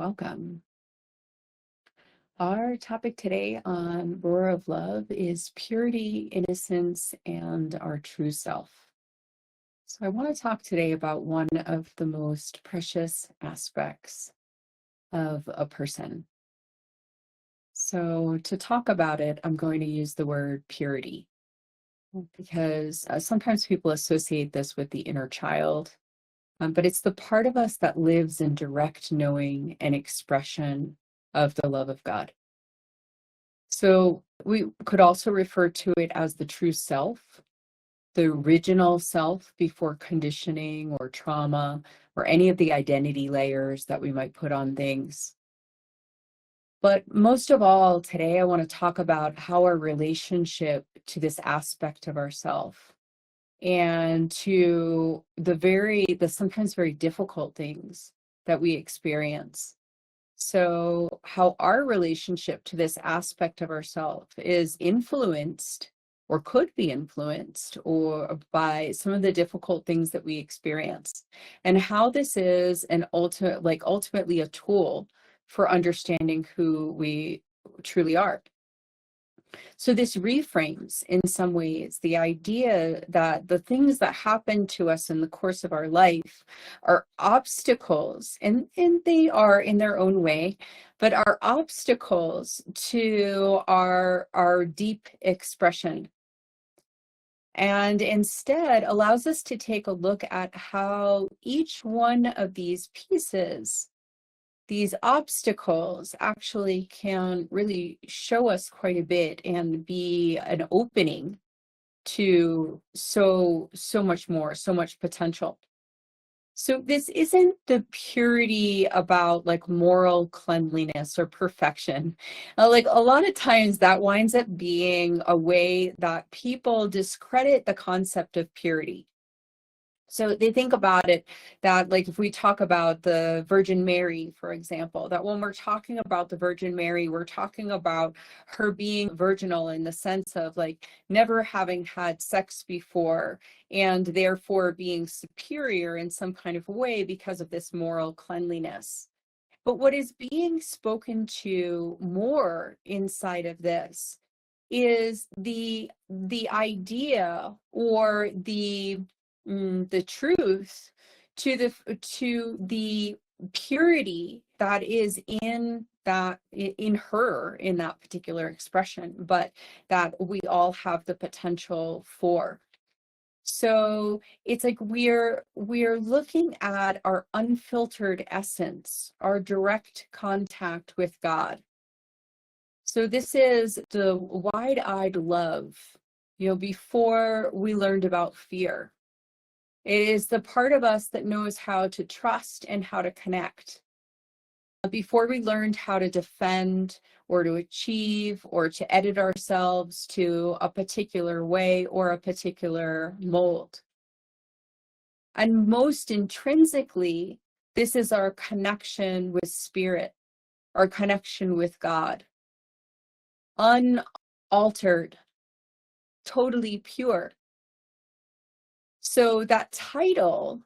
welcome. Our topic today on Roar of Love is purity, innocence, and our true self. So I want to talk today about one of the most precious aspects of a person. So to talk about it, I'm going to use the word purity because sometimes people associate this with the inner child, but it's the part of us that lives in direct knowing and expression of the love of God. So we could also refer to it as the true self, the original self before conditioning or trauma or any of the identity layers that we might put on things. But most of all, today I want to talk about how our relationship to this aspect of ourself and to the sometimes very difficult things that we experience. So how our relationship to this aspect of ourself is influenced or could be influenced or by some of the difficult things that we experience, and how this is ultimately a tool for understanding who we truly are. So this reframes in some ways the idea that the things that happen to us in the course of our life are obstacles, and they are in their own way, but are obstacles to our deep expression. And instead allows us to take a look at how each one of these pieces, these obstacles, actually can really show us quite a bit and be an opening to so much more, so much potential. So this isn't the purity about like moral cleanliness or perfection. Like a lot of times that winds up being a way that people discredit the concept of purity. So they think about it that, like, if we talk about the Virgin Mary, for example, that when we're talking about the Virgin Mary, we're talking about her being virginal in the sense of like never having had sex before and therefore being superior in some kind of way because of this moral cleanliness. But what is being spoken to more inside of this is the idea or the truth to the purity that is in her in that particular expression, but that we all have the potential for. So it's like we're looking at our unfiltered essence, our direct contact with God. So this is the wide-eyed love, before we learned about fear. It is the part of us that knows how to trust and how to connect. Before we learned how to defend or to achieve or to edit ourselves to a particular way or a particular mold. And most intrinsically, this is our connection with spirit, our connection with God. Unaltered, totally pure. So that title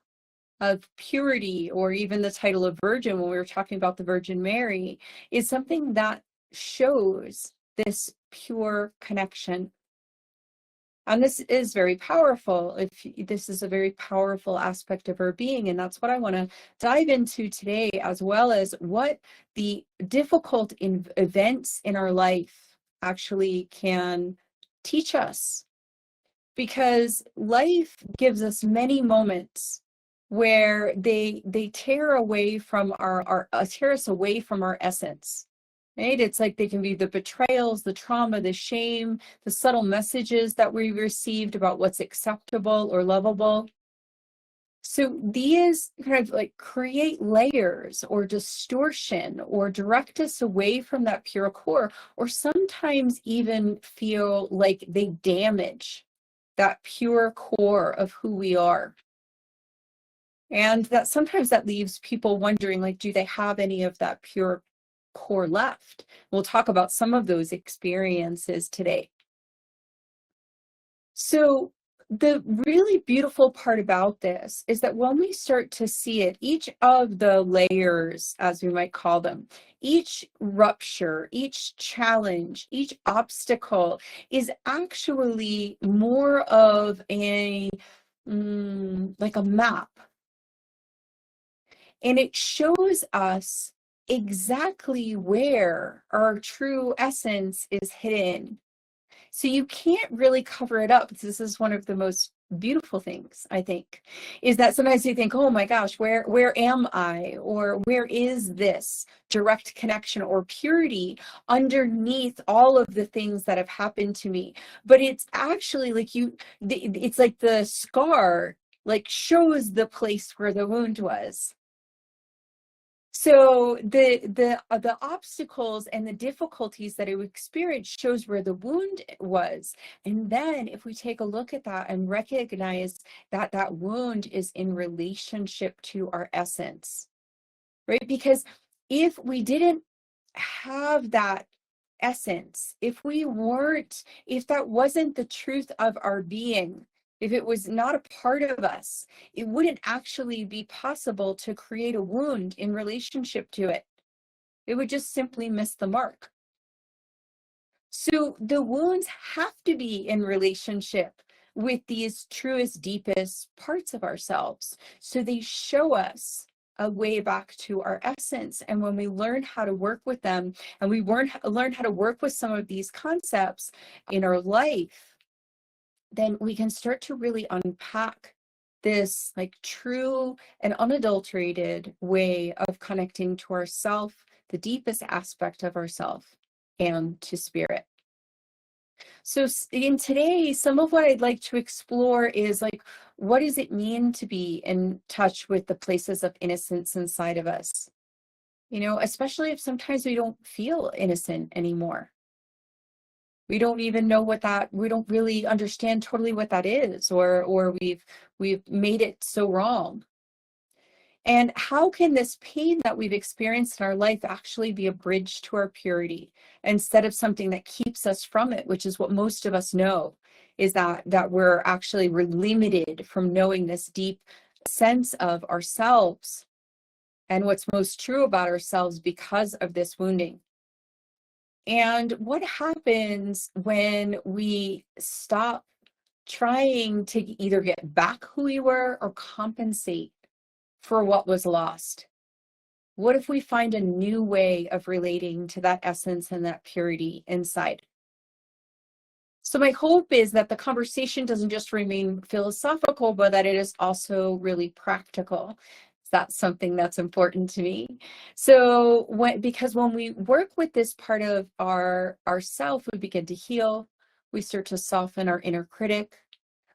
of purity, or even the title of virgin, when we were talking about the Virgin Mary, is something that shows this pure connection. And this is very powerful. This is a very powerful aspect of her being, and that's what I want to dive into today, as well as what the difficult events in our life actually can teach us. Because life gives us many moments where they tear away from tear us away from our essence. Right? It's like they can be the betrayals, the trauma, the shame, the subtle messages that we received about what's acceptable or lovable. So these kind of like create layers or distortion or direct us away from that pure core, or sometimes even feel like they damage that pure core of who we are. And that sometimes that leaves people wondering, like, do they have any of that pure core left? We'll talk about some of those experiences today. So the really beautiful part about this is that when we start to see it, each of the layers, as we might call them, each rupture, each challenge, each obstacle is actually more of a like a map. And it shows us exactly where our true essence is hidden. So you can't really cover it up. This is one of the most beautiful things, I think, is that sometimes you think, oh my gosh, where am I? Or where is this direct connection or purity underneath all of the things that have happened to me? But it's actually like it's like the scar like shows the place where the wound was. So the obstacles and the difficulties that it experienced shows where the wound was. And then if we take a look at that and recognize that that wound is in relationship to our essence, right? Because if we didn't have that essence, if that wasn't the truth of our being, if it was not a part of us, it wouldn't actually be possible to create a wound in relationship to it. It would just simply miss the mark. So the wounds have to be in relationship with these truest, deepest parts of ourselves. So they show us a way back to our essence. And when we learn how to work with them, and we learn how to work with some of these concepts in our life, then we can start to really unpack this like true and unadulterated way of connecting to ourself, the deepest aspect of ourself, and to spirit. So in today, some of what I'd like to explore is like, what does it mean to be in touch with the places of innocence inside of us? You know, especially if sometimes we don't feel innocent anymore. We don't even know we don't really understand totally what that is, or we've made it so wrong. And how can this pain that we've experienced in our life actually be a bridge to our purity instead of something that keeps us from it, which is what most of us know, is that we're limited from knowing this deep sense of ourselves and what's most true about ourselves because of this wounding. And what happens when we stop trying to either get back who we were or compensate for what was lost? What if we find a new way of relating to that essence and that purity inside? So my hope is that the conversation doesn't just remain philosophical, but that it is also really practical. That's something that's important to me. So because when we work with this part of ourself, we begin to heal. We start to soften our inner critic.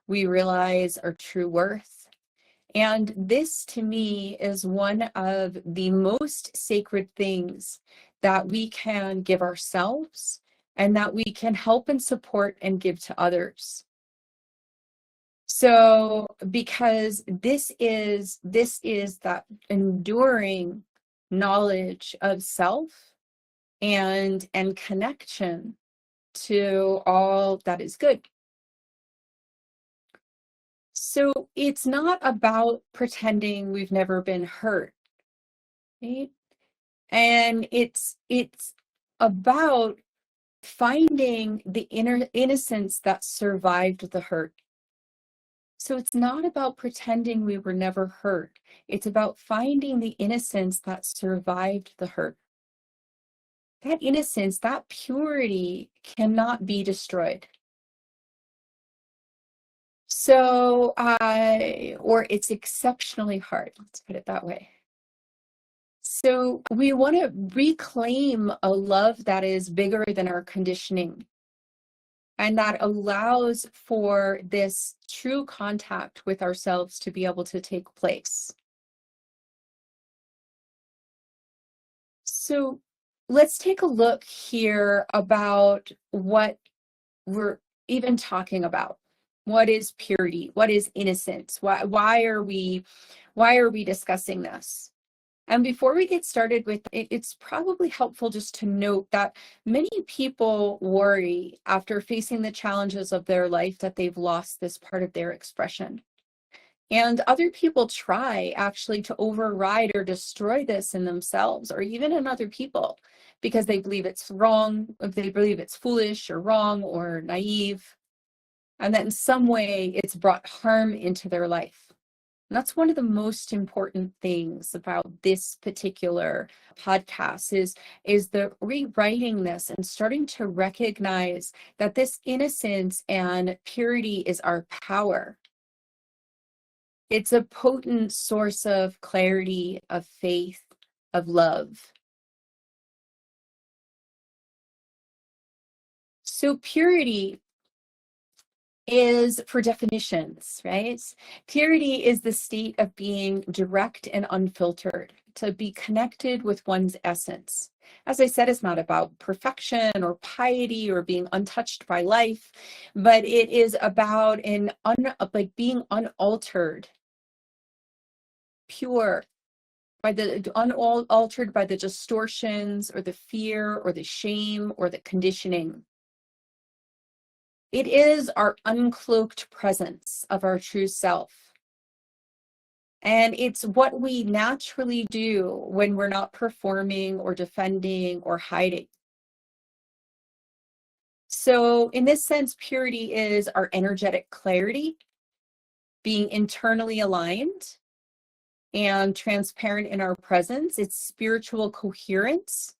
We realize our true worth. And this, to me, is one of the most sacred things that we can give ourselves and that we can help and support and give to others. So, because this is that enduring knowledge of self and connection to all that is good. So it's not about pretending we've never been hurt, right? And it's about finding the inner innocence that survived the hurt. So it's not about pretending we were never hurt. It's about finding the innocence that survived the hurt. That innocence, that purity cannot be destroyed. So, or it's exceptionally hard, let's put it that way. So we want to reclaim a love that is bigger than our conditioning, and that allows for this true contact with ourselves to be able to take place. So let's take a look here about what we're even talking about. What is purity? What is innocence? Why are we discussing this? And before we get started with it, it's probably helpful just to note that many people worry after facing the challenges of their life that they've lost this part of their expression. And other people try actually to override or destroy this in themselves or even in other people because they believe it's wrong, if they believe it's foolish or wrong or naive, and that in some way it's brought harm into their life. And that's one of the most important things about this particular podcast is the rewriting this and starting to recognize that this innocence and purity is our power. It's a potent source of clarity, of faith, of love. So purity is, for definitions, right? Purity is the state of being direct and unfiltered, to be connected with one's essence. As I said, it's not about perfection or piety or being untouched by life, but it is about like being unaltered, pure, by the unaltered by the distortions or the fear or the shame or the conditioning. It is our uncloaked presence of our true self. And it's what we naturally do when we're not performing or defending or hiding. So in this sense, purity is our energetic clarity, being internally aligned and transparent in our presence. It's spiritual coherence,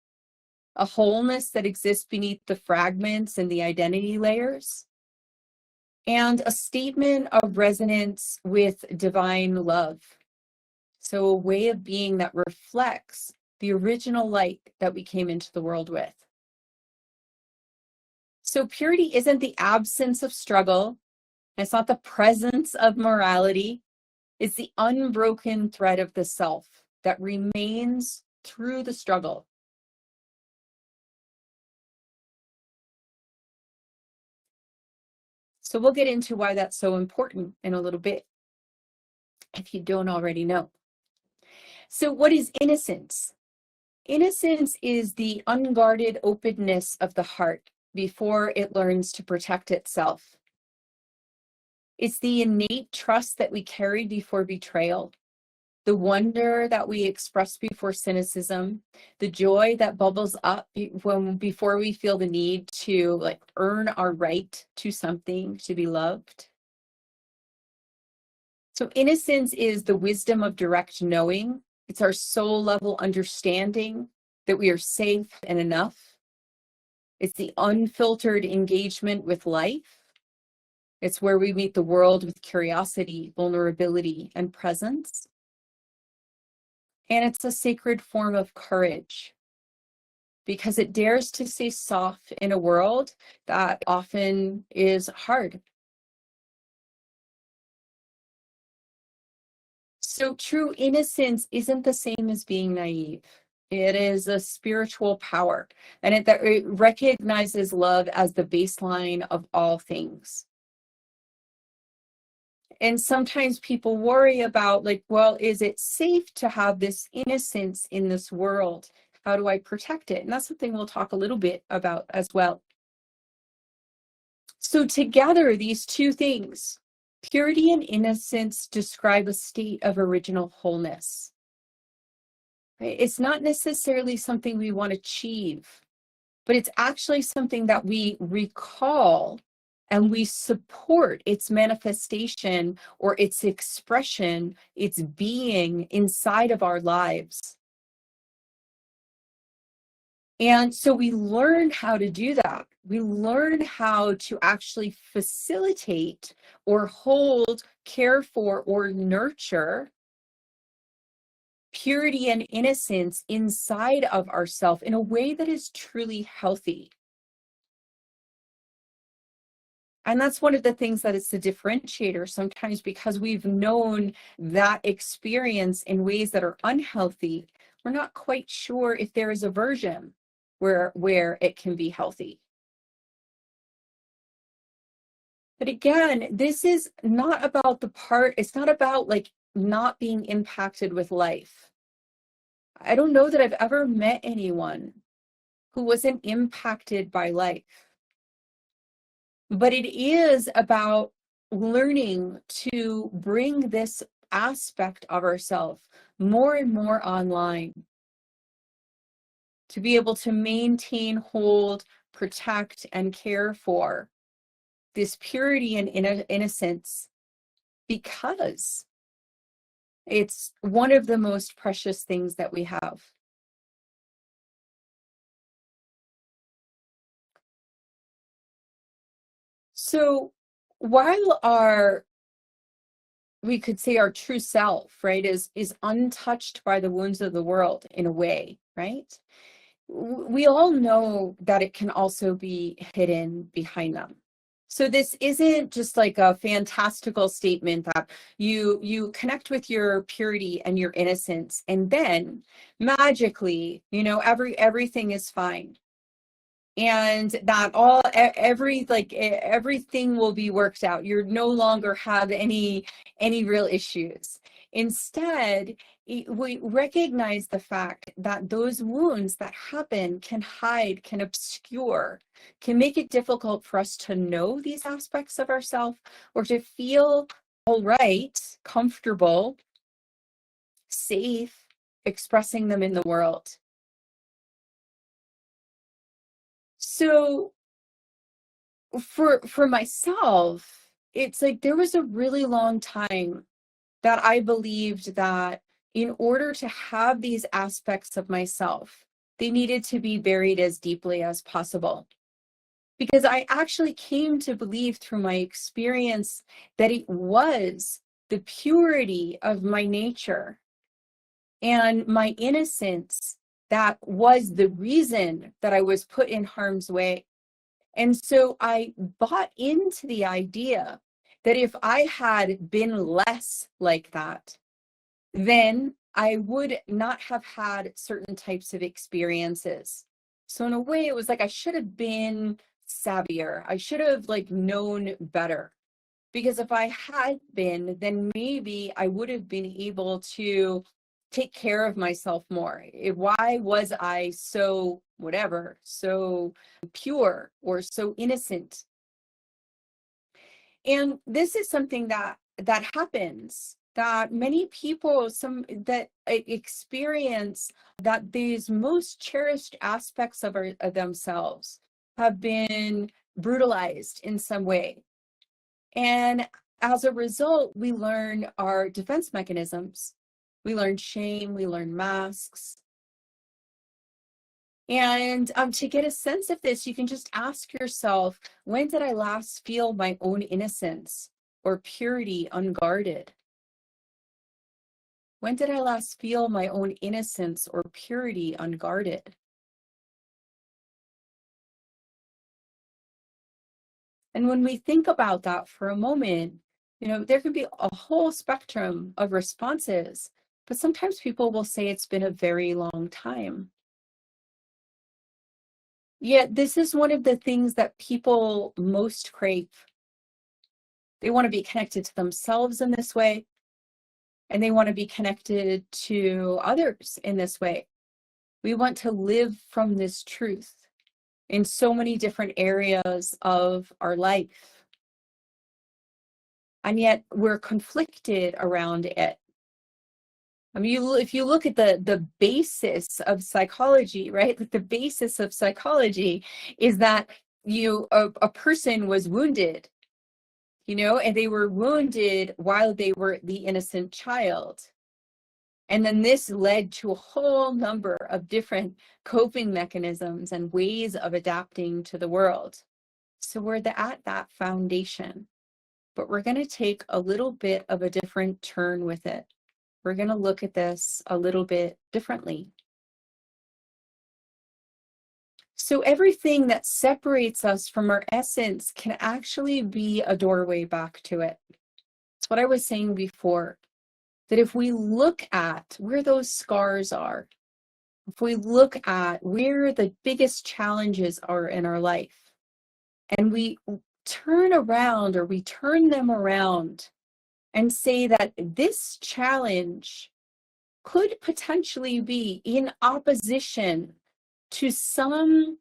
a wholeness that exists beneath the fragments and the identity layers, and a statement of resonance with divine love. So a way of being that reflects the original light that we came into the world with. So purity isn't the absence of struggle. It's not the presence of morality. It's the unbroken thread of the self that remains through the struggle. So we'll get into why that's so important in a little bit, if you don't already know. So what is innocence? Innocence is the unguarded openness of the heart before it learns to protect itself. It's the innate trust that we carry before betrayal, the wonder that we express before cynicism, the joy that bubbles up before we feel the need to like earn our right to something, to be loved. So innocence is the wisdom of direct knowing. It's our soul level understanding that we are safe and enough. It's the unfiltered engagement with life. It's where we meet the world with curiosity, vulnerability, and presence. And it's a sacred form of courage because it dares to stay soft in a world that often is hard. So true innocence isn't the same as being naive. It is a spiritual power, and it recognizes love as the baseline of all things. And sometimes people worry about like, well, is it safe to have this innocence in this world? How do I protect it? And that's something we'll talk a little bit about as well. So together, these two things, purity and innocence, describe a state of original wholeness. Right? It's not necessarily something we want to achieve, but it's actually something that we recall and we support its manifestation or its expression, its being inside of our lives. And so we learn how to do that. We learn how to actually facilitate or hold, care for, or nurture purity and innocence inside of ourselves in a way that is truly healthy. And that's one of the things that is the differentiator sometimes, because we've known that experience in ways that are unhealthy. We're not quite sure if there is a version where it can be healthy. But again, this is not about it's not about like not being impacted with life. I don't know that I've ever met anyone who wasn't impacted by life. But it is about learning to bring this aspect of ourselves more and more online, to be able to maintain, hold, protect, and care for this purity and innocence, because it's one of the most precious things that we have. So while we could say our true self, right, is untouched by the wounds of the world in a way, right? We all know that it can also be hidden behind them. So this isn't just like a fantastical statement that you connect with your purity and your innocence, and then magically, everything is fine, and that everything will be worked out. You're no longer have any real issues. Instead, we recognize the fact that those wounds that happen can hide, can obscure, can make it difficult for us to know these aspects of ourselves, or to feel all right, comfortable, safe expressing them in the world. So for myself, it's like there was a really long time that I believed that in order to have these aspects of myself, they needed to be buried as deeply as possible. Because I actually came to believe through my experience that it was the purity of my nature and my innocence that was the reason that I was put in harm's way. And so I bought into the idea that if I had been less like that, then I would not have had certain types of experiences. So in a way, it was like I should have been savvier. I should have known better. Because if I had been, then maybe I would have been able to take care of myself more. Why was I so whatever, so pure or so innocent? And this is something that happens, that many people that experience, that these most cherished aspects of themselves have been brutalized in some way. And as a result, we learn our defense mechanisms. We learn shame, we learn masks. And to get a sense of this, you can just ask yourself, when did I last feel my own innocence or purity unguarded? When did I last feel my own innocence or purity unguarded? And when we think about that for a moment, there can be a whole spectrum of responses, but sometimes people will say it's been a very long time. Yet this is one of the things that people most crave. They want to be connected to themselves in this way, and they want to be connected to others in this way. We want to live from this truth in so many different areas of our life. And yet we're conflicted around it. I mean, if you look at the basis of psychology, right? Like the basis of psychology is that a person was wounded, and they were wounded while they were the innocent child. And then this led to a whole number of different coping mechanisms and ways of adapting to the world. So we're at that foundation, but we're going to take a little bit of a different turn with it. We're going to look at this a little bit differently. So everything that separates us from our essence can actually be a doorway back to it. It's what I was saying before, that if we look at where those scars are, if we look at where the biggest challenges are in our life, and we turn around, or we turn them around and say that this challenge could potentially be in opposition to some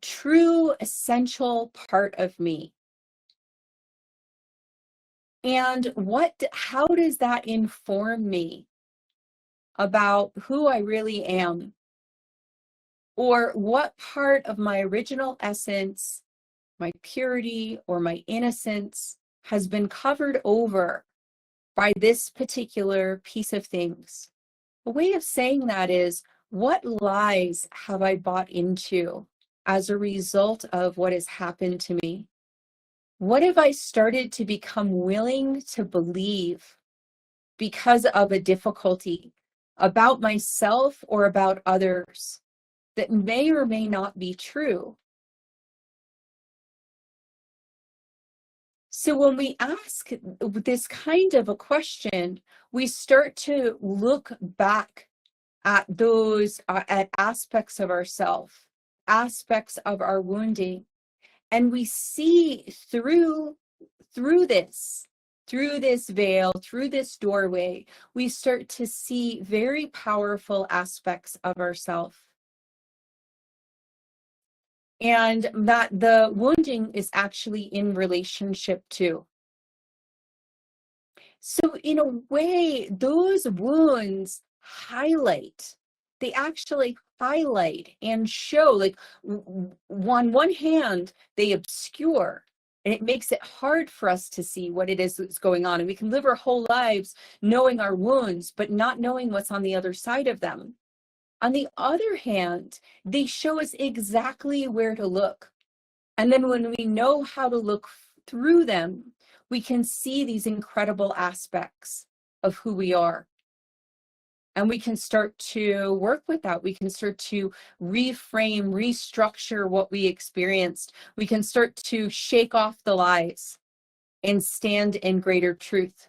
true essential part of me. And how does that inform me about who I really am? Or what part of my original essence, my purity or my innocence, has been covered over by this particular piece of things? A way of saying that is, what lies have I bought into as a result of what has happened to me? What have I started to become willing to believe because of a difficulty about myself or about others that may or may not be true? So when we ask this kind of a question, we start to look back at those at aspects of ourselves, aspects of our wounding, and we see through this veil, through this doorway, we start to see very powerful aspects of ourselves. And that the wounding is actually in relationship to. So in a way, those wounds they actually highlight and show, like on one hand, they obscure, and it makes it hard for us to see what it is that's going on. And we can live our whole lives knowing our wounds, but not knowing what's on the other side of them. On the other hand, they show us exactly where to look. And then when we know how to look through them, we can see these incredible aspects of who we are. And we can start to work with that. We can start to reframe, restructure what we experienced. We can start to shake off the lies and stand in greater truth.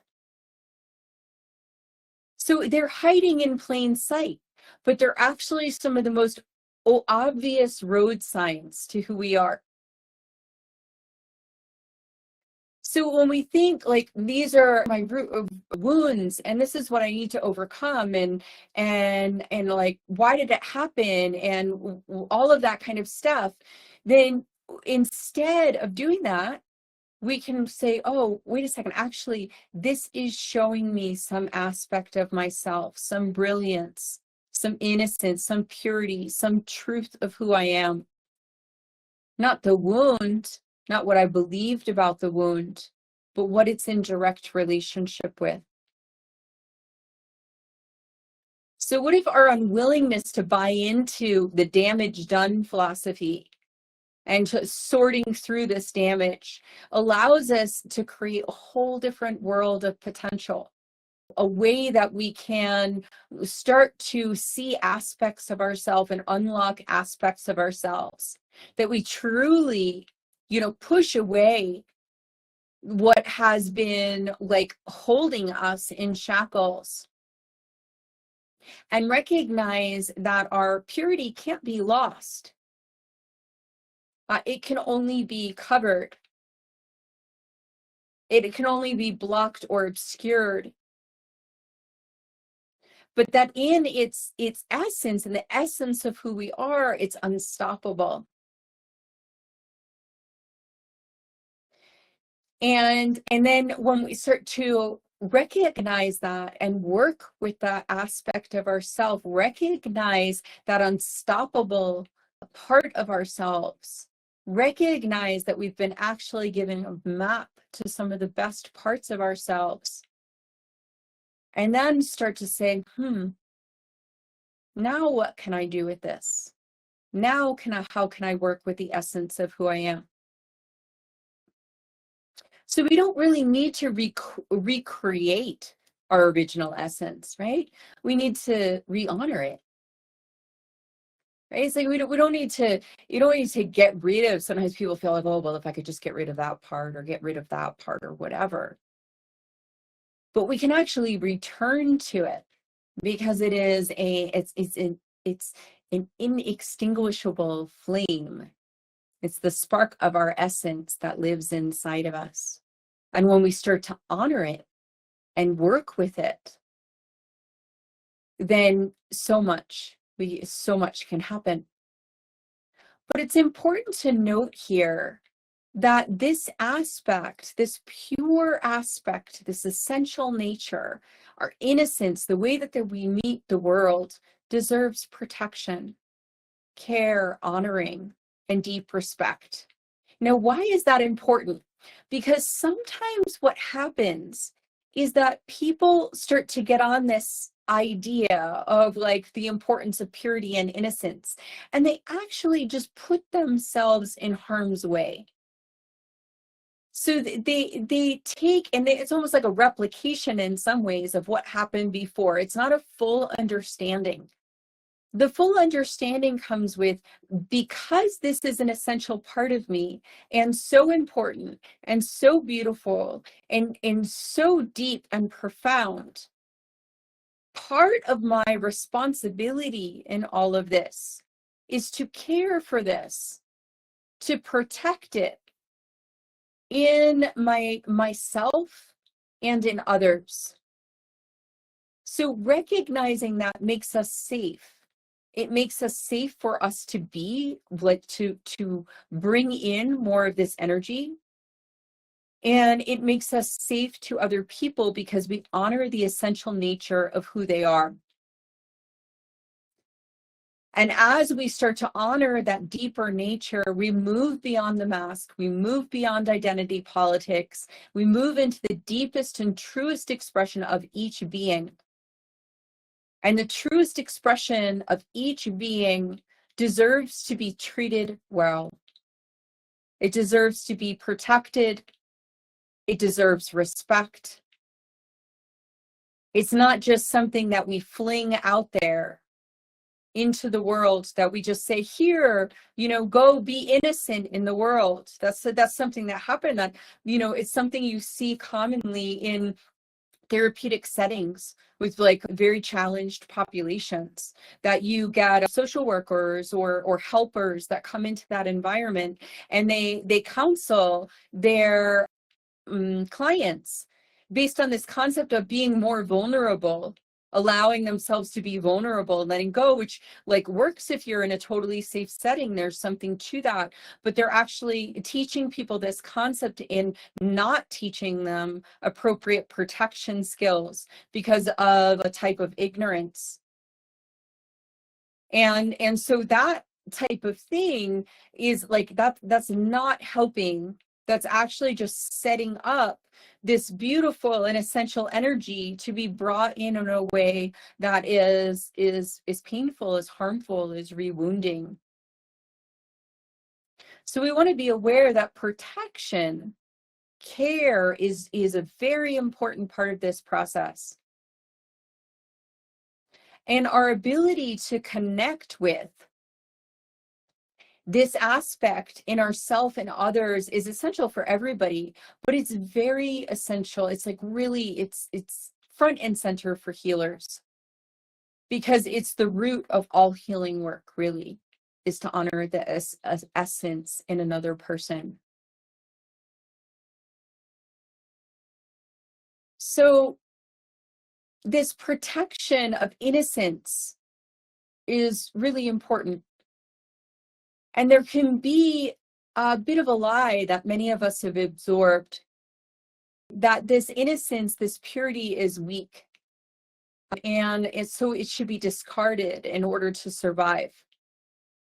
So they're hiding in plain sight, but they're actually some of the most obvious road signs to who we are. So when we think like, these are my wounds and this is what I need to overcome, and like, why did it happen, and all of that kind of stuff, then instead of doing that, we can say, oh, wait a second, actually, this is showing me some aspect of myself, some brilliance, some innocence, some purity, some truth of who I am. Not the wound, not what I believed about the wound, but what it's in direct relationship with. So what if our unwillingness to buy into the damage done philosophy and sorting through this damage allows us to create a whole different world of potential, a way that we can start to see aspects of ourselves and unlock aspects of ourselves, that we truly, push away what has been like holding us in shackles, and recognize that our purity can't be lost. It can only be covered. It can only be blocked or obscured. But that in its essence, and the essence of who we are, it's unstoppable. And then when we start to recognize that and work with that aspect of ourself, recognize that unstoppable part of ourselves, recognize that we've been actually given a map to some of the best parts of ourselves, and then start to say, now what can I do with this? Now how can I work with the essence of who I am? So we don't really need to recreate our original essence, right? We need to re-honor it. Right? It's like we don't need to, you don't need to get rid of, sometimes people feel like, oh, well, if I could just get rid of that part or get rid of that part or whatever. But we can actually return to it, because it's an inextinguishable flame. It's the spark of our essence that lives inside of us. And when we start to honor it and work with it, then so much can happen. But it's important to note here that this aspect, this pure aspect, this essential nature, our innocence, the way that we meet the world, deserves protection, care, honoring, and deep respect. Now, why is that important? Because sometimes what happens is that people start to get on this idea of like the importance of purity and innocence, and they actually just put themselves in harm's way. So they take, and it's almost like a replication in some ways of what happened before. It's not a full understanding. The full understanding comes with, because this is an essential part of me and so important and so beautiful and so deep and profound, part of my responsibility in all of this is to care for this, to protect it in myself and in others. So recognizing that makes us safe. It makes us safe for us to be, like, to bring in more of this energy. And it makes us safe to other people because we honor the essential nature of who they are. And as we start to honor that deeper nature, we move beyond the mask, we move beyond identity politics, we move into the deepest and truest expression of each being. And the truest expression of each being deserves to be treated well. It deserves to be protected. It deserves respect. It's not just something that we fling out there into the world, that we just say, here, go be innocent in the world. That's something that happened. That, it's something you see commonly in therapeutic settings with like very challenged populations, that you get social workers or helpers that come into that environment, and they counsel their clients based on this concept of being more vulnerable, allowing themselves to be vulnerable, letting go, which like works if you're in a totally safe setting. There's something to that, but they're actually teaching people this concept in not teaching them appropriate protection skills because of a type of ignorance. And so that type of thing is like that's not helping. That's actually just setting up this beautiful and essential energy to be brought in a way that is painful, is harmful, is rewounding. So we want to be aware that protection, care is a very important part of this process. And our ability to connect with this aspect in ourself and others is essential for everybody, but it's very essential. It's like really, it's front and center for healers, because it's the root of all healing work, really, is to honor the essence in another person. So this protection of innocence is really important. And there can be a bit of a lie that many of us have absorbed, that this innocence, this purity is weak, and so it should be discarded in order to survive,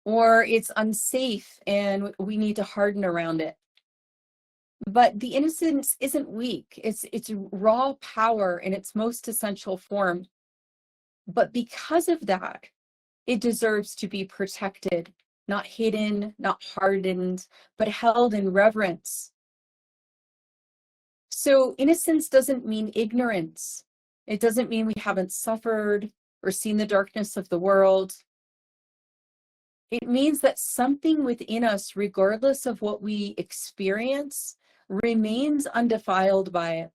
or it's unsafe and we need to harden around it. But the innocence isn't weak. It's raw power in its most essential form. But because of that, it deserves to be protected, not hidden, not hardened, but held in reverence. So innocence doesn't mean ignorance. It doesn't mean we haven't suffered or seen the darkness of the world. It means that something within us, regardless of what we experience, remains undefiled by it.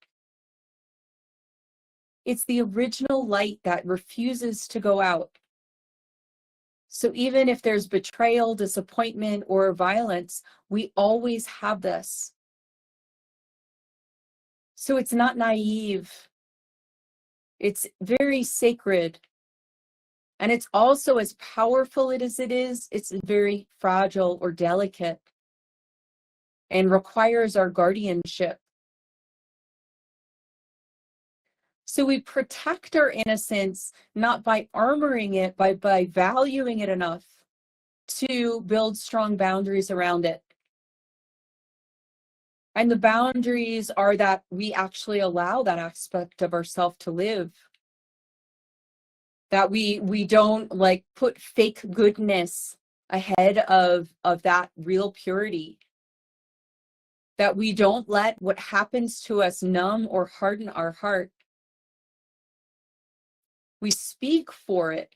It's the original light that refuses to go out. So even if there's betrayal, disappointment, or violence, we always have this. So it's not naive. It's very sacred. And it's also, as powerful as it is, it's very fragile or delicate and requires our guardianship. So we protect our innocence not by armoring it, but by valuing it enough to build strong boundaries around it. And the boundaries are that we actually allow that aspect of ourselves to live. That we don't like put fake goodness ahead of that real purity. That we don't let what happens to us numb or harden our heart. We speak for it.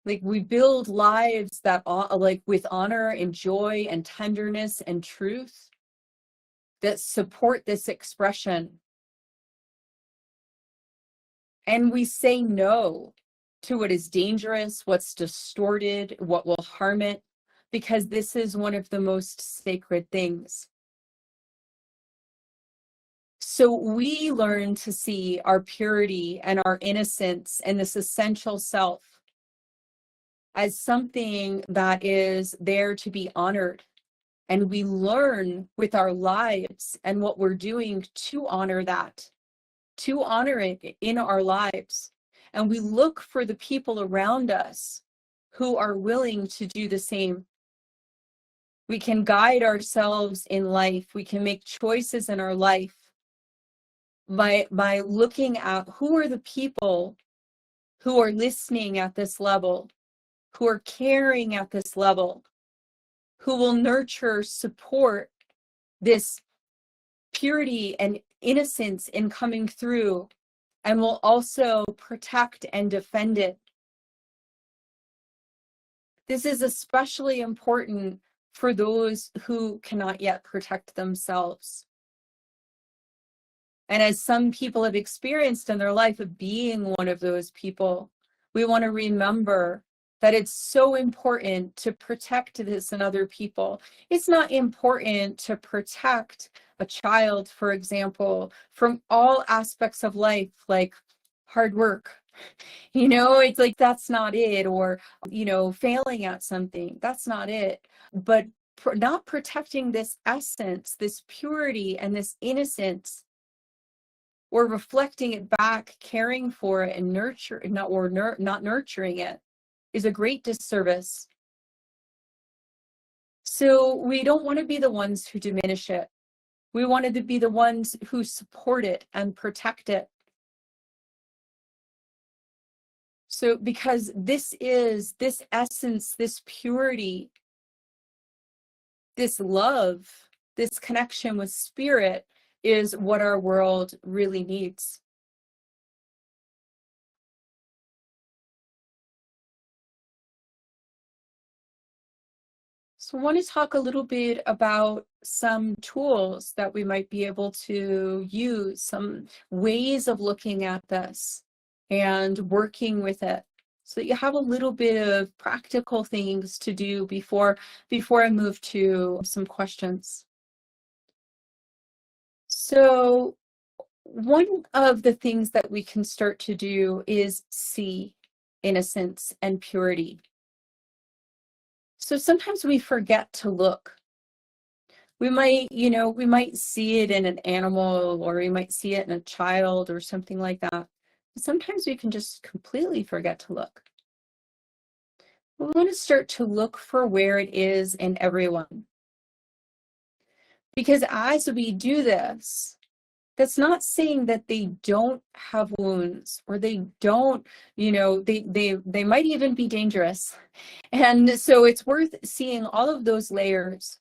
Like we build lives that like with honor and joy and tenderness and truth that support this expression. And we say no to what is dangerous, what's distorted, what will harm it, because this is one of the most sacred things. So we learn to see our purity and our innocence and this essential self as something that is there to be honored. And we learn with our lives and what we're doing to honor that, to honor it in our lives. And we look for the people around us who are willing to do the same. We can guide ourselves in life. We can make choices in our life by looking at who are the people who are listening at this level, who are caring at this level, who will nurture, support this purity and innocence in coming through, and will also protect and defend it. This is especially important for those who cannot yet protect themselves. And as some people have experienced in their life of being one of those people, we want to remember that it's so important to protect this in other people. It's not important to protect a child, for example, from all aspects of life, like hard work. It's like, that's not it. Or, failing at something, that's not it. But not protecting this essence, this purity and this innocence, or reflecting it back, caring for it and not nurturing it, is a great disservice. So we don't want to be the ones who diminish it. We wanted to be the ones who support it and protect it. So because this essence, this purity, this love, this connection with spirit is what our world really needs. So I want to talk a little bit about some tools that we might be able to use, some ways of looking at this and working with it, so that you have a little bit of practical things to do before I move to some questions. So one of the things that we can start to do is see innocence and purity. So sometimes we forget to look. We might see it in an animal, or we might see it in a child or something like that. But sometimes we can just completely forget to look. We want to start to look for where it is in everyone. Because as we do this, that's not saying that they don't have wounds, or they don't, they might even be dangerous. And so it's worth seeing all of those layers.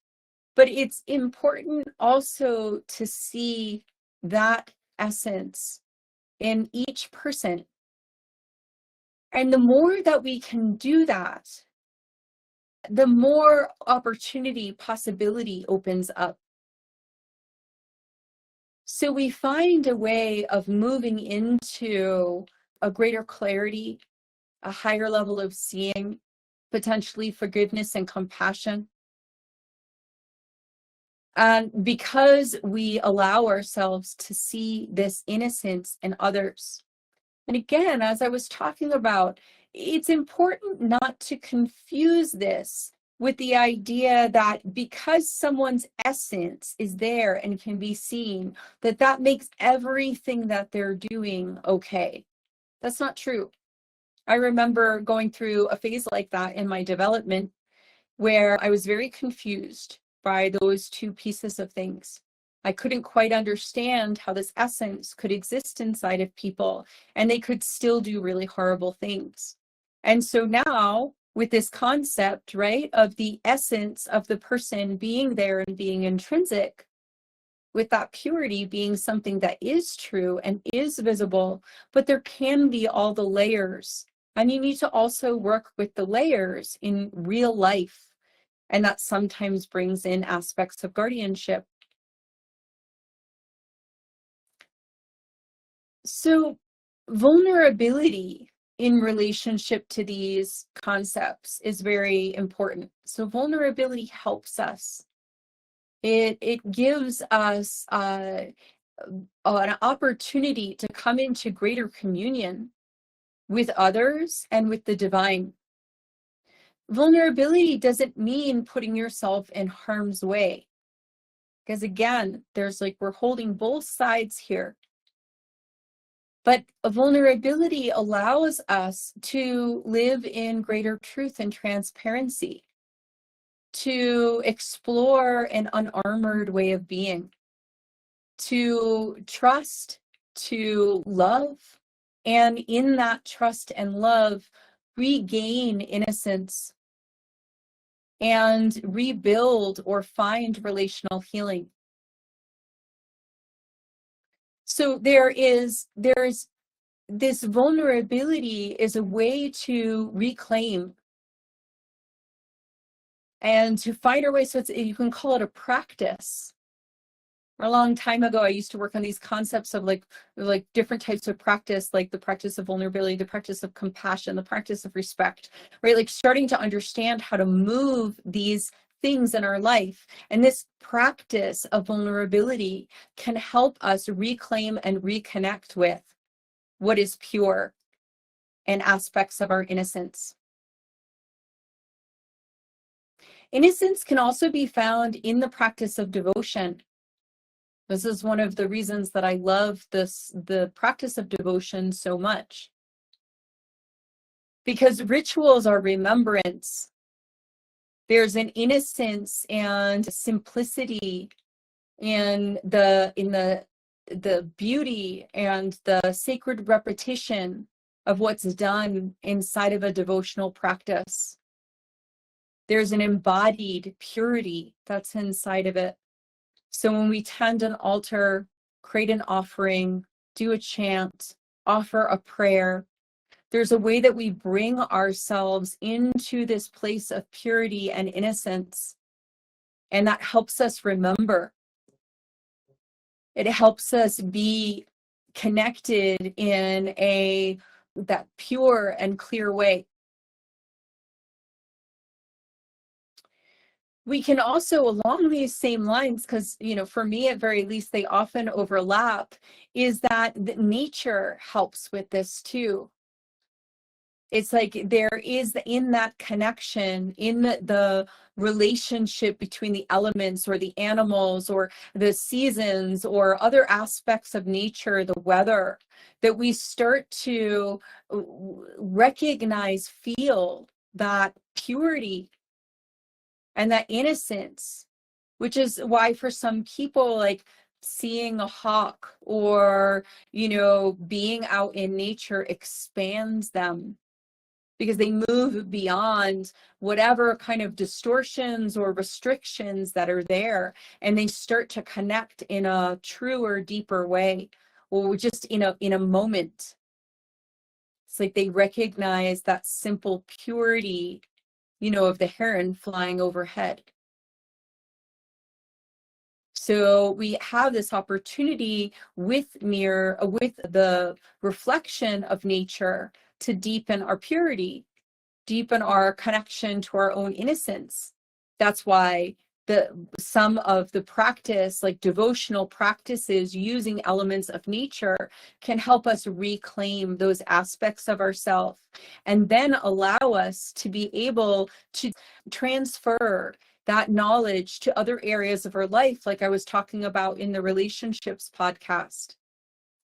But it's important also to see that essence in each person. And the more that we can do that, the more opportunity, possibility opens up. So we find a way of moving into a greater clarity, a higher level of seeing, potentially forgiveness and compassion. And because we allow ourselves to see this innocence in others, And again, as I was talking about, it's important not to confuse this with the idea that because someone's essence is there and can be seen, that makes everything that they're doing okay. That's not true. I remember going through a phase like that in my development where I was very confused by those two pieces of things. I couldn't quite understand how this essence could exist inside of people and they could still do really horrible things. And so now, with this concept, right, of the essence of the person being there and being intrinsic, with that purity being something that is true and is visible, but there can be all the layers. And you need to also work with the layers in real life. And that sometimes brings in aspects of guardianship. So vulnerability in relationship to these concepts is very important. So vulnerability helps us. It gives us an opportunity to come into greater communion with others and with the divine. Vulnerability doesn't mean putting yourself in harm's way. Because again, there's like, we're holding both sides here. But a vulnerability allows us to live in greater truth and transparency, to explore an unarmored way of being, to trust, to love, and in that trust and love, regain innocence and rebuild or find relational healing. So there's this vulnerability is a way to reclaim and to find our way. So you can call it a practice. A long time ago, I used to work on these concepts of like different types of practice, like the practice of vulnerability, the practice of compassion, the practice of respect, right? Like starting to understand how to move these things in our life. And this practice of vulnerability can help us reclaim and reconnect with what is pure and aspects of our innocence. Innocence can also be found in the practice of devotion. This is one of the reasons that I love the practice of devotion so much. Because rituals are remembrance. There's an innocence and simplicity in the beauty and the sacred repetition of what's done inside of a devotional practice. There's an embodied purity that's inside of it. So when we tend an altar, create an offering, do a chant, offer a prayer, there's a way that we bring ourselves into this place of purity and innocence. And that helps us remember. It helps us be connected in that pure and clear way. We can also, along these same lines, because, for me, at very least, they often overlap, is that nature helps with this too. It's like there is in that connection, in the relationship between the elements or the animals or the seasons or other aspects of nature, the weather, that we start to recognize, feel that purity and that innocence, which is why for some people, like seeing a hawk or, being out in nature expands them, because they move beyond whatever kind of distortions or restrictions that are there, and they start to connect in a truer, deeper way, or just in a moment. It's like they recognize that simple purity, of the heron flying overhead. So we have this opportunity with the reflection of nature to deepen our purity, deepen our connection to our own innocence. That's why some of the practice, like devotional practices using elements of nature, can help us reclaim those aspects of ourselves and then allow us to be able to transfer that knowledge to other areas of our life, like I was talking about in the relationships podcast.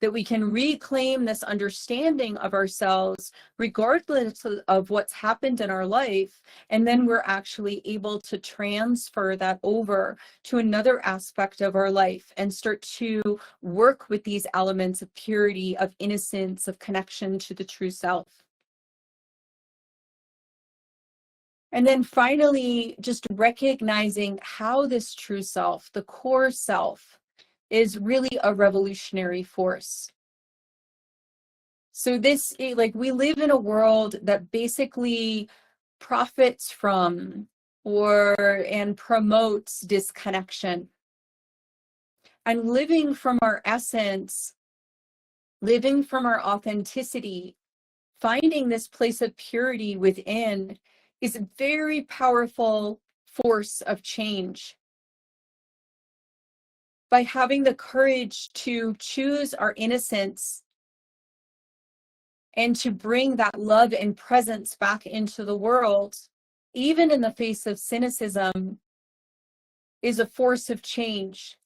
That we can reclaim this understanding of ourselves regardless of what's happened in our life, and then we're actually able to transfer that over to another aspect of our life and start to work with these elements of purity, of innocence, of connection to the true self. And then finally, just recognizing how this true self, the core self, is really a revolutionary force. So this, like, we live in a world that basically profits from and promotes disconnection. And living from our essence, living from our authenticity, finding this place of purity within is a very powerful force of change. By having the courage to choose our innocence and to bring that love and presence back into the world, even in the face of cynicism, is a force of change.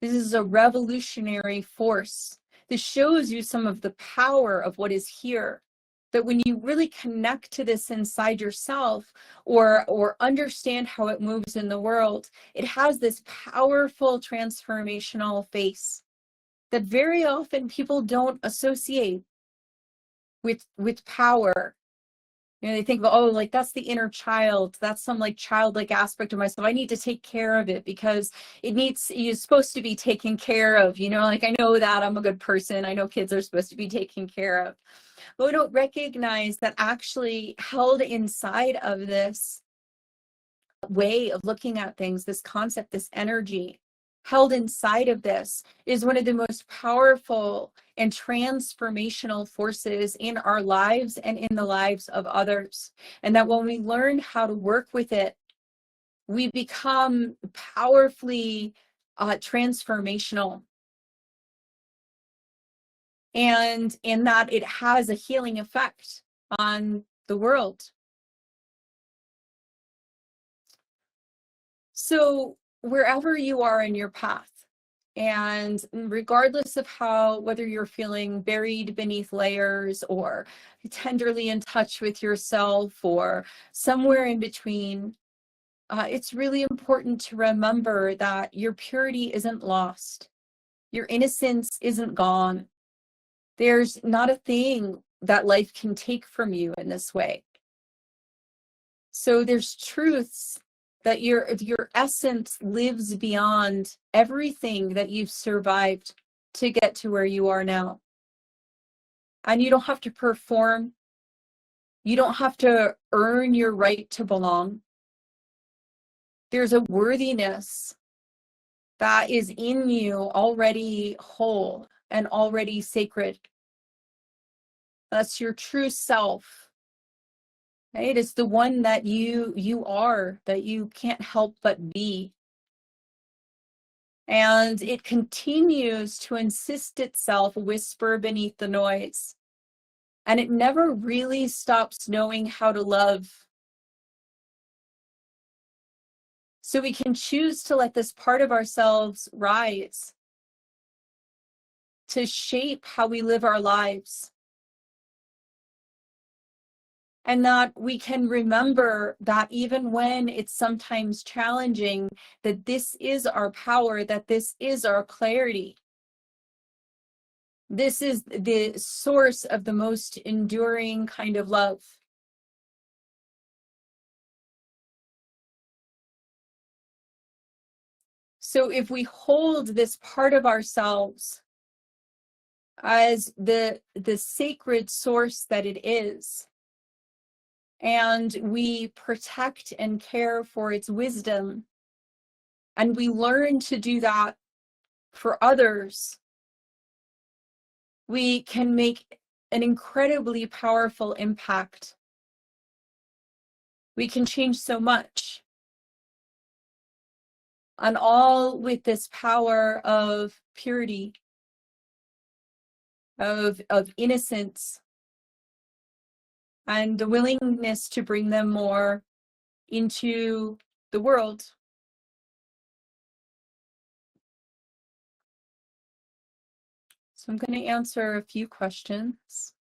This is a revolutionary force. This shows you some of the power of what is here. That when you really connect to this inside yourself, or understand how it moves in the world, it has this powerful transformational face that very often people don't associate with power. You know, they think, oh, like, that's the inner child. That's some like childlike aspect of myself. I need to take care of it because it's supposed to be taken care of. You know, like, I know that I'm a good person. I know kids are supposed to be taken care of. But we don't recognize that actually held inside of this way of looking at things, this concept, this energy, held inside of this is one of the most powerful and transformational forces in our lives and in the lives of others. And that when we learn how to work with it, we become powerfully transformational. And in that it has a healing effect on the world. So wherever you are in your path, and regardless of whether you're feeling buried beneath layers or tenderly in touch with yourself or somewhere in between, it's really important to remember that your purity isn't lost. Your innocence isn't gone. There's not a thing that life can take from you in this way. So there's truths that your essence lives beyond everything that you've survived to get to where you are now. And you don't have to perform. You don't have to earn your right to belong. There's a worthiness that is in you already whole and already sacred. That's your true self. Right? It's the one that you are, that you can't help but be. And it continues to insist itself whisper beneath the noise. And it never really stops knowing how to love. So we can choose to let this part of ourselves rise, to shape how we live our lives. And that we can remember that even when it's sometimes challenging, that this is our power, that this is our clarity. This is the source of the most enduring kind of love. So if we hold this part of ourselves as the sacred source that it is, and we protect and care for its wisdom, and we learn to do that for others, we can make an incredibly powerful impact. We can change so much. and all with this power of purity, of innocence, and the willingness to bring them more into the world. So I'm going to answer a few questions.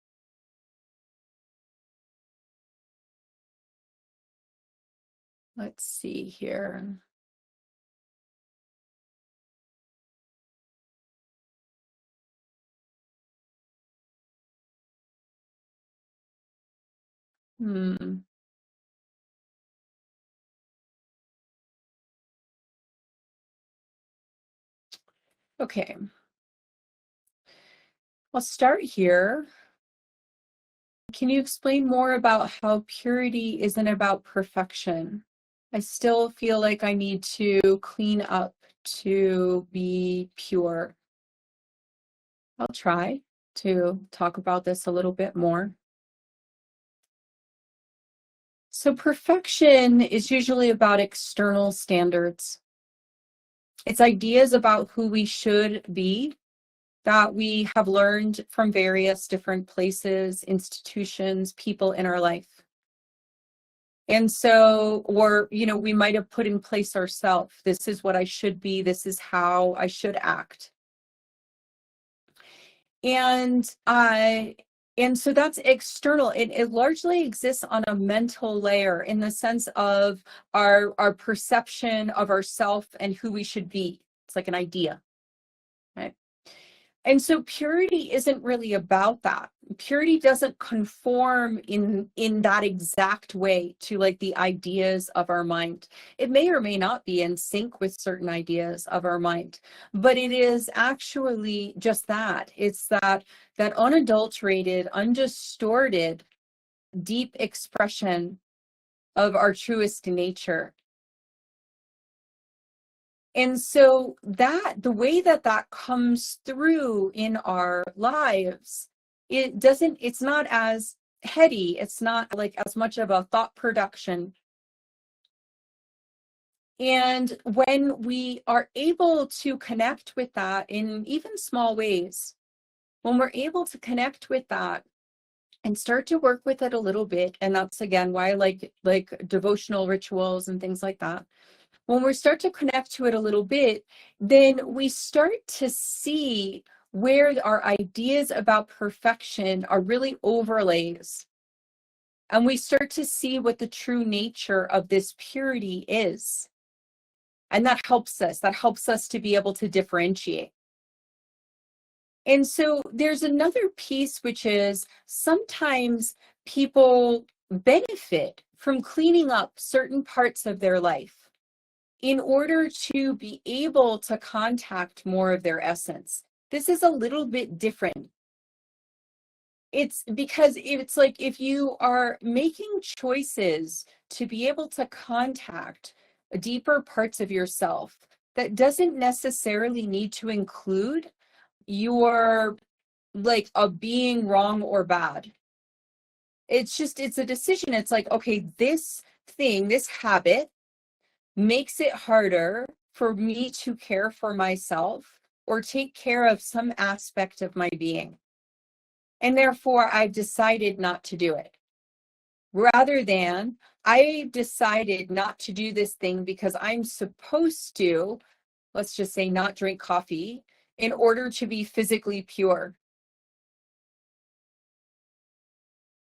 Let's see here. Okay. I'll start here. Can you explain more about how purity isn't about perfection? I still feel like I need to clean up to be pure. I'll try to talk about this a little bit more. So perfection is usually about external standards. It's ideas about who we should be that we have learned from various different places, institutions, people in our life. And so, or, we might have put in place ourselves. This is what I should be. This is how I should act. And so that's external. It largely exists on a mental layer in the sense of our perception of ourself and who we should be. It's like an idea, right? And so purity isn't really about that. Purity doesn't conform in that exact way to like the ideas of our mind. It may or may not be in sync with certain ideas of our mind, but it is actually just that. It's that unadulterated, undistorted, deep expression of our truest nature. And so the way that comes through in our lives, it's not as heady, it's not like as much of a thought production. And when we are able to connect with that in even small ways, when we're able to connect with that and start to work with it a little bit, and that's again why I like devotional rituals and things like that. When we start to connect to it a little bit, then we start to see where our ideas about perfection are really overlays. And we start to see what the true nature of this purity is. And that helps us to be able to differentiate. And so there's another piece, which is sometimes people benefit from cleaning up certain parts of their life in order to be able to contact more of their essence. This is a little bit different. It's because it's like if you are making choices to be able to contact deeper parts of yourself, that doesn't necessarily need to include your like a being wrong or bad. It's a decision. It's like, okay, this thing, this habit makes it harder for me to care for myself or take care of some aspect of my being. And therefore, I've decided not to do it. Rather than, I decided not to do this thing because I'm supposed to, let's just say, not drink coffee in order to be physically pure.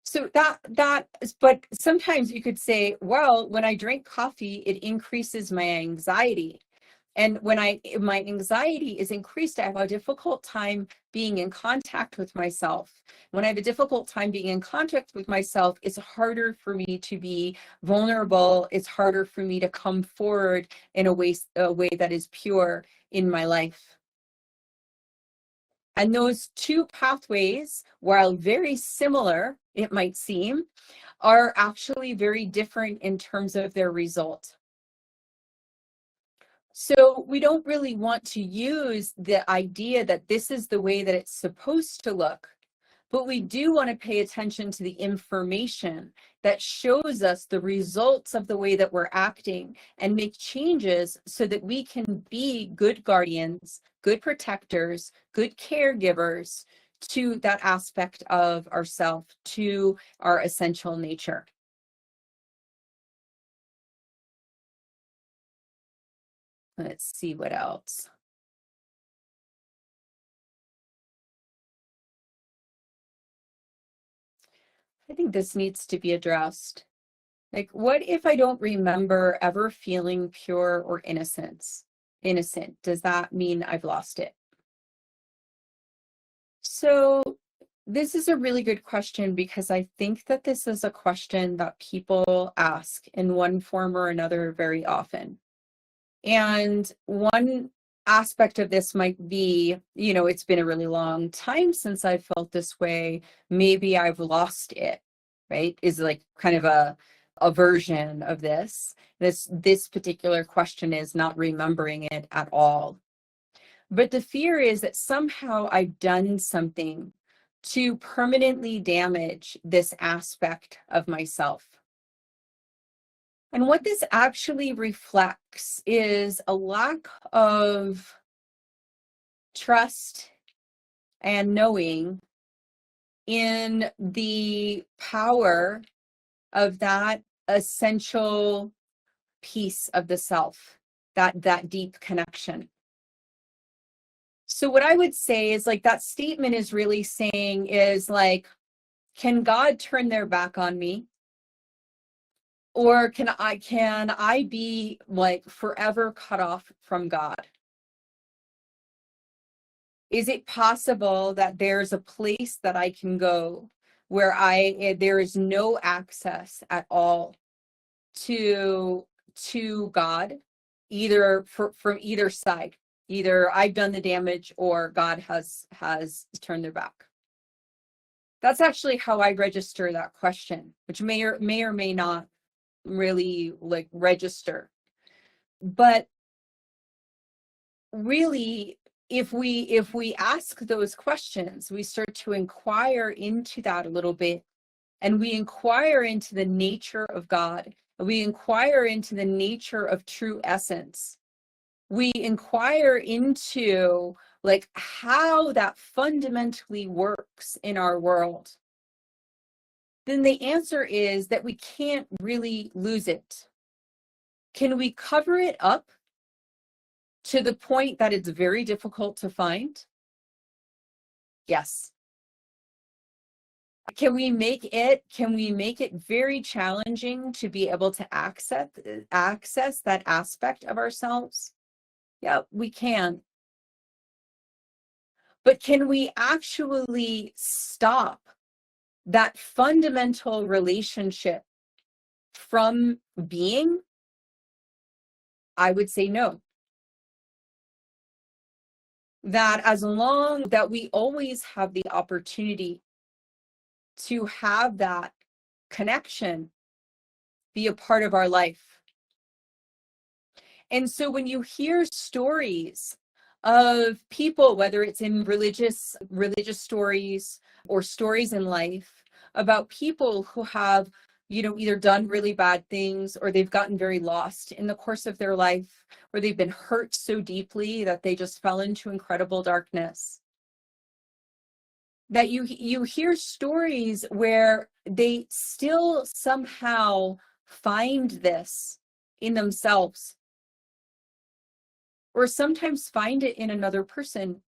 So but sometimes you could say, well, when I drink coffee, it increases my anxiety. And when my anxiety is increased, I have a difficult time being in contact with myself. When I have a difficult time being in contact with myself, it's harder for me to be vulnerable. It's harder for me to come forward in a way that is pure in my life. And those two pathways, while very similar, it might seem, are actually very different in terms of their result. So we don't really want to use the idea that this is the way that it's supposed to look, but we do want to pay attention to the information that shows us the results of the way that we're acting and make changes so that we can be good guardians, good protectors, good caregivers to that aspect of ourself, to our essential nature. Let's see what else. I think this needs to be addressed. Like, what if I don't remember ever feeling pure or innocent? Does that mean I've lost it? So this is a really good question, because I think that this is a question that people ask in one form or another very often. And one aspect of this might be, it's been a really long time since I felt this way. Maybe I've lost it, right? Is like kind of a version of this. This particular question is not remembering it at all. But the fear is that somehow I've done something to permanently damage this aspect of myself. And what this actually reflects is a lack of trust and knowing in the power of that essential piece of the self, that deep connection. So what I would say is, like, that statement is really saying is like, can God turn their back on me? Or can I be like forever cut off from God? Is it possible that there's a place that I can go where there is no access at all to God, either from either side? Either I've done the damage or God has turned their back. That's actually how I register that question, which may or may not really like register. But really, if we ask those questions, we start to inquire into that a little bit, and we inquire into the nature of God. We inquire into the nature of true essence. We inquire into like how that fundamentally works in our world. Then the answer is that we can't really lose it. Can we cover it up to the point that it's very difficult to find? Yes. Can we make it very challenging to be able to access that aspect of ourselves? Yeah, we can. But can we actually stop that fundamental relationship from being? I would say no. That as long that we always have the opportunity to have that connection be a part of our life. And so when you hear stories of people, whether it's in religious stories or stories in life, about people who have, either done really bad things, or they've gotten very lost in the course of their life, or they've been hurt so deeply that they just fell into incredible darkness, that you hear stories where they still somehow find this in themselves, or sometimes find it in another person.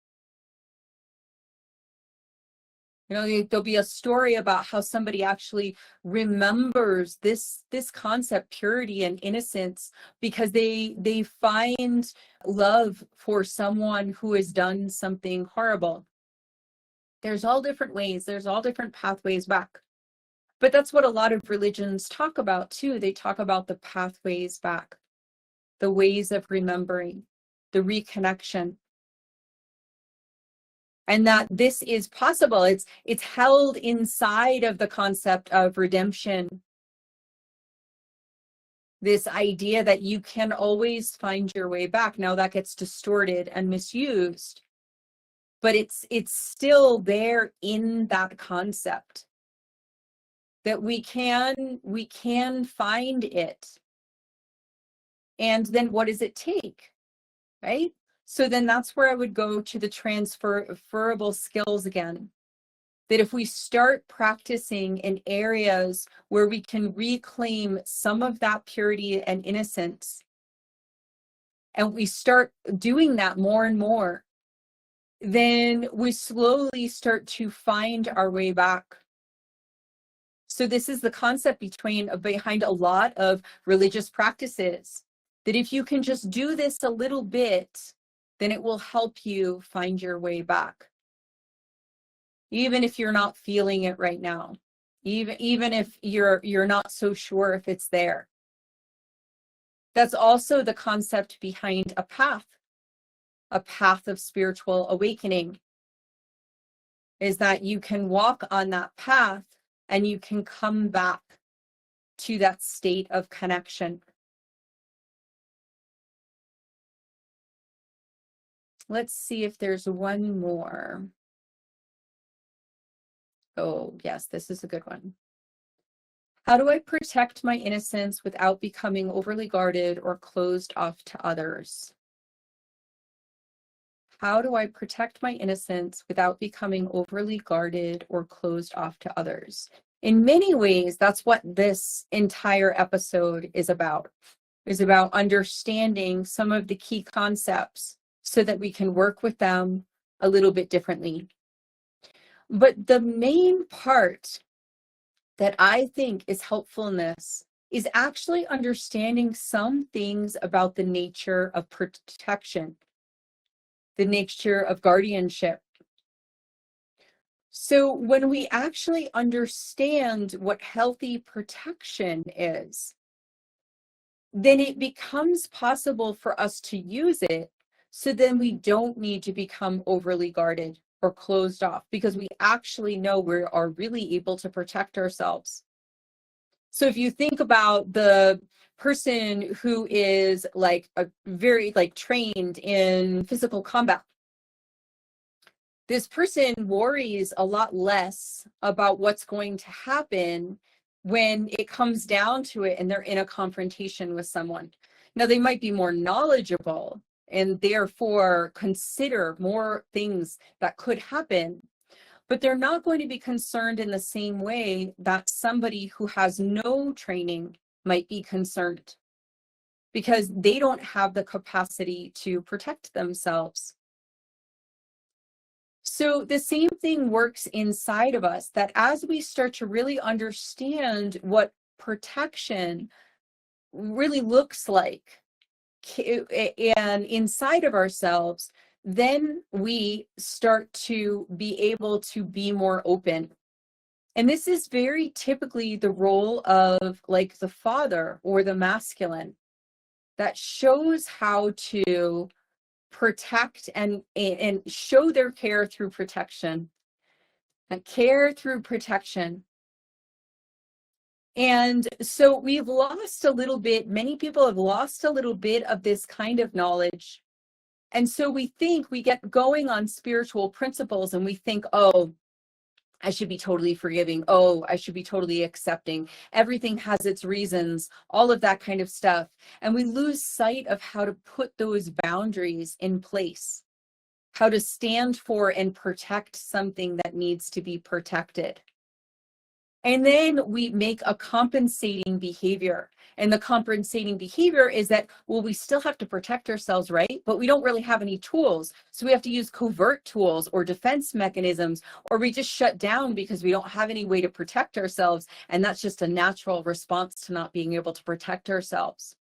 There'll be a story about how somebody actually remembers this concept, purity and innocence, because they find love for someone who has done something horrible. There's all different ways, there's all different pathways back. But that's what a lot of religions talk about too. They talk about the pathways back, the ways of remembering, the reconnection. And that this is possible. It's held inside of the concept of redemption. This idea that you can always find your way back. Now that gets distorted and misused. but it's still there in that concept that we can find it. And then what does it take, right? So then that's where I would go to the transferable skills again. That if we start practicing in areas where we can reclaim some of that purity and innocence, and we start doing that more and more, then we slowly start to find our way back. So this is the concept behind a lot of religious practices, that if you can just do this a little bit, then it will help you find your way back. Even if you're not feeling it right now, even if you're not so sure if it's there. That's also the concept behind a path of spiritual awakening, is that you can walk on that path and you can come back to that state of connection. Let's see if there's one more. Oh, yes, this is a good one. How do I protect my innocence without becoming overly guarded or closed off to others? How do I protect my innocence without becoming overly guarded or closed off to others? In many ways, that's what this entire episode is about understanding some of the key concepts so that we can work with them a little bit differently. But the main part that I think is helpful in this is actually understanding some things about the nature of protection, the nature of guardianship. So when we actually understand what healthy protection is, then it becomes possible for us to use it, so then we don't need to become overly guarded or closed off, because we actually know we are really able to protect ourselves. So if you think about the person who is like a very trained in physical combat, this person worries a lot less about what's going to happen when it comes down to it and they're in a confrontation with someone. Now, they might be more knowledgeable and therefore consider more things that could happen, but they're not going to be concerned in the same way that somebody who has no training might be concerned, because they don't have the capacity to protect themselves. So the same thing works inside of us, that as we start to really understand what protection really looks like and inside of ourselves, then we start to be able to be more open. And this is very typically the role of like the father or the masculine, that shows how to protect and show their care through protection, and care through protection. And so we've lost a little bit, many people have lost a little bit of this kind of knowledge. And so we think, we get going on spiritual principles and we think, oh, I should be totally forgiving. Oh, I should be totally accepting. Everything has its reasons, all of that kind of stuff. And we lose sight of how to put those boundaries in place, how to stand for and protect something that needs to be protected. And then we make a compensating behavior. And the compensating behavior is that, well, we still have to protect ourselves, right? But we don't really have any tools. So we have to use covert tools or defense mechanisms, or we just shut down because we don't have any way to protect ourselves. And that's just a natural response to not being able to protect ourselves.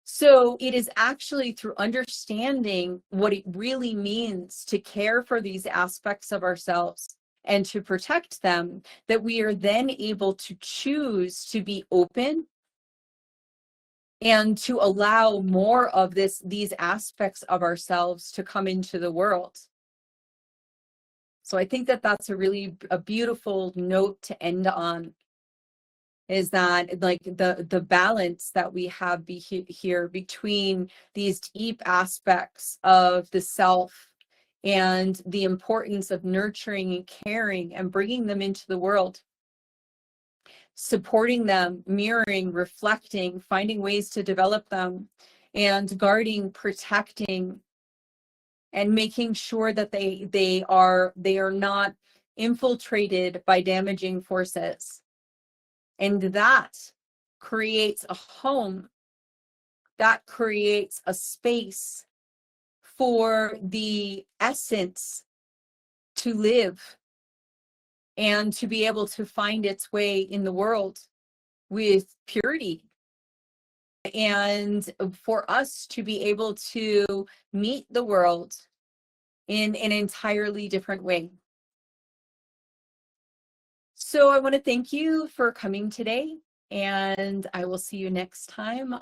So it is actually through understanding what it really means to care for these aspects of ourselves and to protect them, that we are then able to choose to be open and to allow more of these aspects of ourselves to come into the world. So I think that that's a beautiful note to end on, is that like the balance that we have here between these deep aspects of the self and the importance of nurturing and caring and bringing them into the world, supporting them, mirroring, reflecting, finding ways to develop them, and guarding, protecting, and making sure that they are not infiltrated by damaging forces. And that creates a home, that creates a space for the essence to live and to be able to find its way in the world with purity, and for us to be able to meet the world in an entirely different way. So I want to thank you for coming today, and I will see you next time.